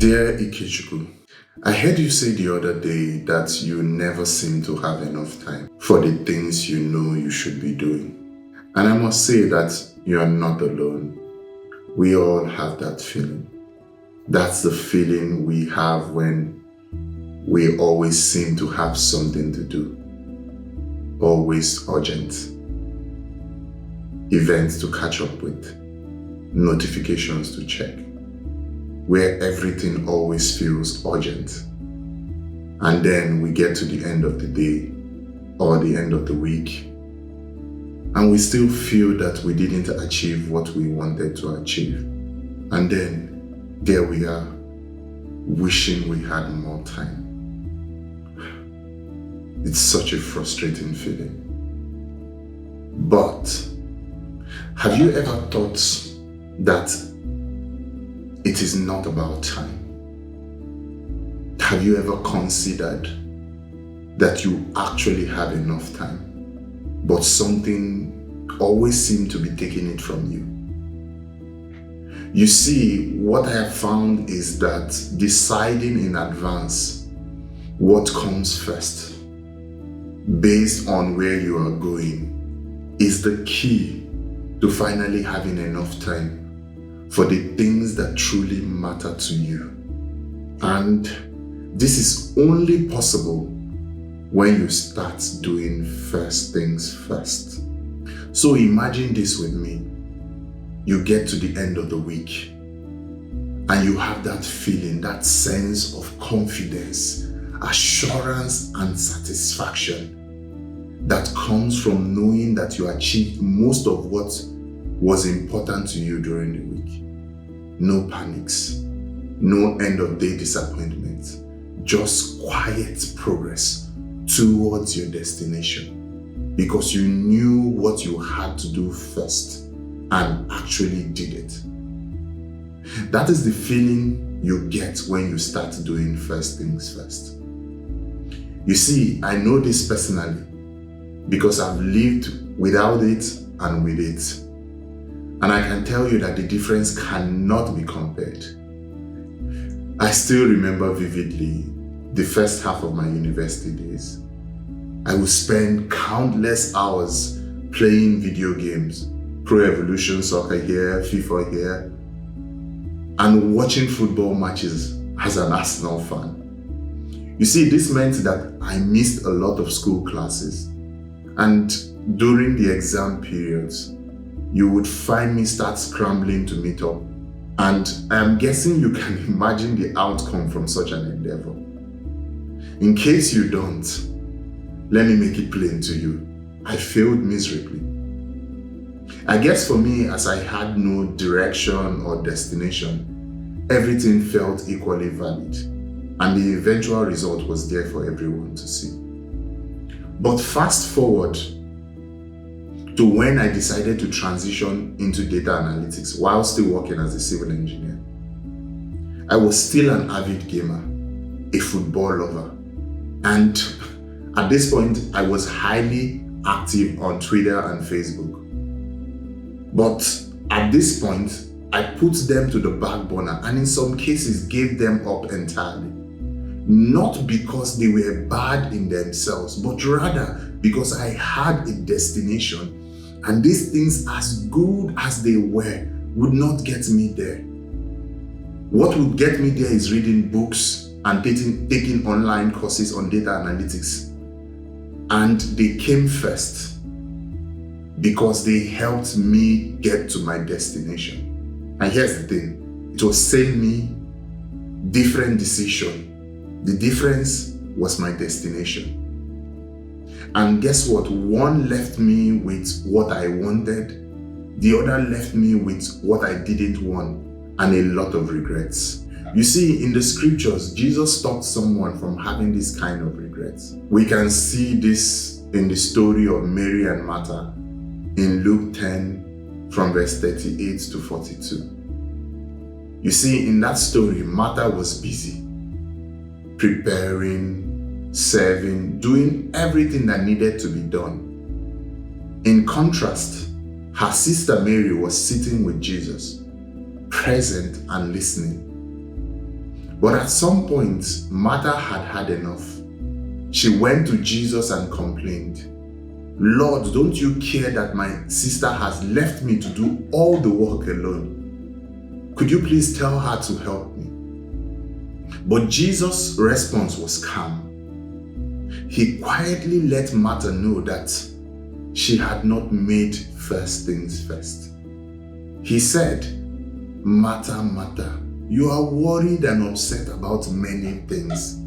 Dear Ikechukwu, I heard you say the other day that you never seem to have enough time for the things you know you should be doing. And I must say that you are not alone. We all have that feeling. That's the feeling we have when we always seem to have something to do. Always urgent. Events to catch up with. Notifications to check. Where everything always feels urgent. And then we get to the end of the day or the end of the week, and we still feel that we didn't achieve what we wanted to achieve. And then there we are, wishing we had more time. It's such a frustrating feeling. But have you ever thought that it is not about time? Have you ever considered that you actually have enough time, but something always seems to be taking it from you? You see, what I have found is that deciding in advance what comes first, based on where you are going, is the key to finally having enough time for the things that truly matter to you. And this is only possible when you start doing first things first. So imagine this with me. You get to the end of the week and you have that feeling, that sense of confidence, assurance, and satisfaction that comes from knowing that you achieved most of what was important to you during the week. No panics, no end of day disappointment, just quiet progress towards your destination because you knew what you had to do first and actually did it. That is the feeling you get when you start doing first things first. You see, I know this personally because I've lived without it and with it. And I can tell you that the difference cannot be compared. I still remember vividly the first half of my university days. I would spend countless hours playing video games, Pro Evolution Soccer here, FIFA here, and watching football matches as an Arsenal fan. You see, this meant that I missed a lot of school classes, and during the exam periods, you would find me start scrambling to meet up. And I am guessing you can imagine the outcome from such an endeavor. In case you don't, let me make it plain to you. I failed miserably. I guess for me, as I had no direction or destination, everything felt equally valid, and the eventual result was there for everyone to see. But fast forward to when I decided to transition into data analytics while still working as a civil engineer. I was still an avid gamer, a football lover, and at this point, I was highly active on Twitter and Facebook. But at this point, I put them to the back burner and in some cases gave them up entirely. Not because they were bad in themselves, but rather because I had a destination, and these things, as good as they were, would not get me there. What would get me there is reading books and taking online courses on data analytics. And they came first because they helped me get to my destination. And here's the thing, it was same me, different decision. The difference was my destination. And guess what? One left me with what I wanted, the other left me with what I didn't want, and a lot of regrets. You see, in the scriptures, Jesus stopped someone from having this kind of regrets. We can see this in the story of Mary and Martha in Luke 10 from verse 38 to 42. You see, in that story, Martha was busy preparing, serving, doing everything that needed to be done. In contrast, her sister Mary was sitting with Jesus, present and listening. But at some point, Martha had had enough. She went to Jesus and complained, "Lord, don't you care that my sister has left me to do all the work alone? Could you please tell her to help me?" But Jesus' response was calm. He quietly let Martha know that she had not made first things first. He said, "Martha, Martha, you are worried and upset about many things,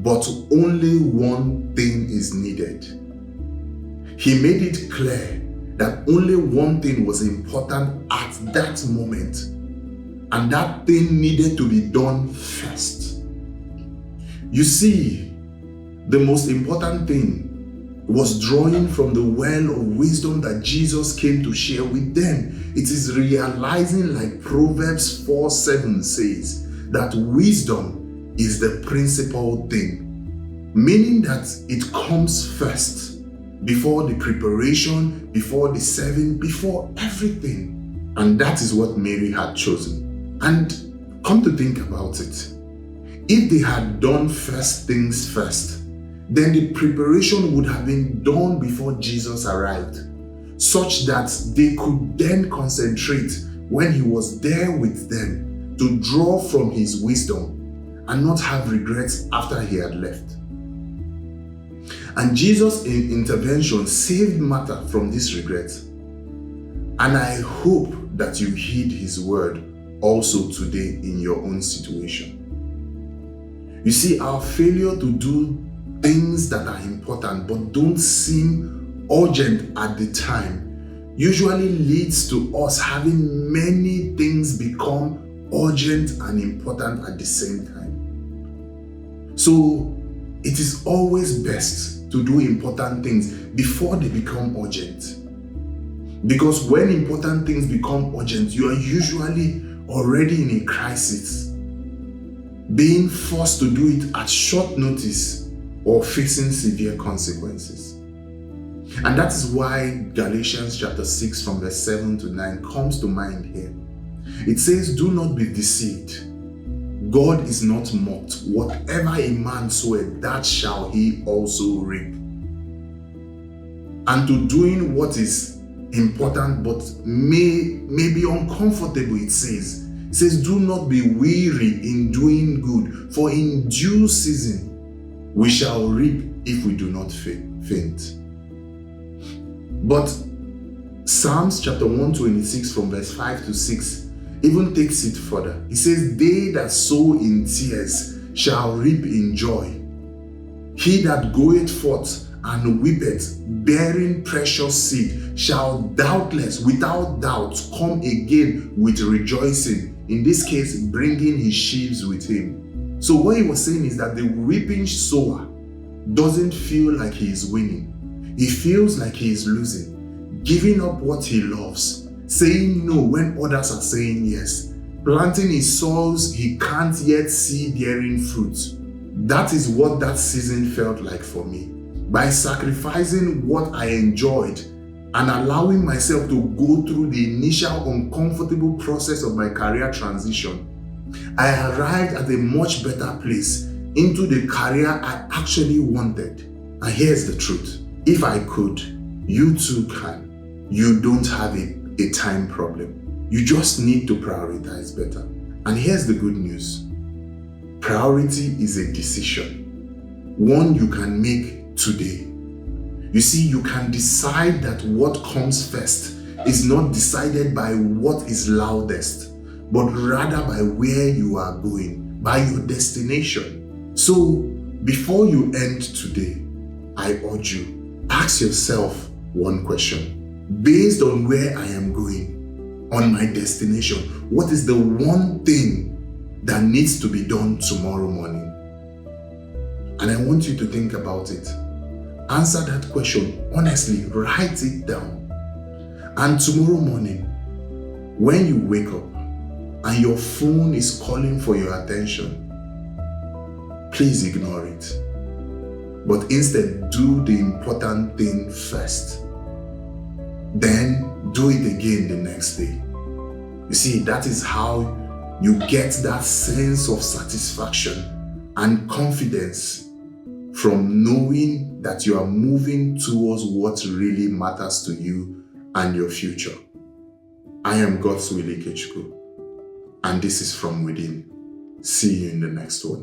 but only one thing is needed." He made it clear that only one thing was important at that moment, and that thing needed to be done first. You see, the most important thing was drawing from the well of wisdom that Jesus came to share with them. It is realizing, like Proverbs 4:7 says, that wisdom is the principal thing, meaning that it comes first, before the preparation, before the serving, before everything. And that is what Mary had chosen. And come to think about it, if they had done first things first, then the preparation would have been done before Jesus arrived, such that they could then concentrate when he was there with them to draw from his wisdom and not have regrets after he had left. And Jesus' intervention saved Martha from this regret. And I hope that you heed his word also today in your own situation. You see, our failure to do things that are important but don't seem urgent at the time usually leads to us having many things become urgent and important at the same time. So it is always best to do important things before they become urgent. Because when important things become urgent, you are usually already in a crisis, being forced to do it at short notice or facing severe consequences. And that is why Galatians chapter 6 from verse 7 to 9 comes to mind here. It says, "Do not be deceived. God is not mocked. Whatever a man soweth, that shall he also reap." And to doing what is important but may be uncomfortable, it says, "Do not be weary in doing good, for in due season we shall reap if we do not faint." But Psalms chapter 126 from verse 5 to 6 even takes it further. It says, "They that sow in tears shall reap in joy. He that goeth forth and weepeth, bearing precious seed, shall doubtless, without doubt, come again with rejoicing." In this case, bringing his sheaves with him. So what he was saying is that the reaping sower doesn't feel like he is winning. He feels like he is losing, giving up what he loves, saying no when others are saying yes, planting his soils he can't yet see bearing fruit. That is what that season felt like for me. By sacrificing what I enjoyed and allowing myself to go through the initial uncomfortable process of my career transition, I arrived at a much better place into the career I actually wanted. And here's the truth. If I could, you too can. You don't have a time problem. You just need to prioritize better. And here's the good news. Priority is a decision, one you can make today. You see, you can decide that what comes first is not decided by what is loudest, but rather by where you are going, by your destination. So, before you end today, I urge you, ask yourself one question. Based on where I am going, on my destination, what is the one thing that needs to be done tomorrow morning? And I want you to think about it. Answer that question honestly, write it down. And tomorrow morning, when you wake up and your phone is calling for your attention, please ignore it. But instead, do the important thing first. Then do it again the next day. You see, that is how You get that sense of satisfaction and confidence from knowing that you are moving towards what really matters to you and your future. I am God's Willie Kechukwu, and this is From Within. See you in the next one.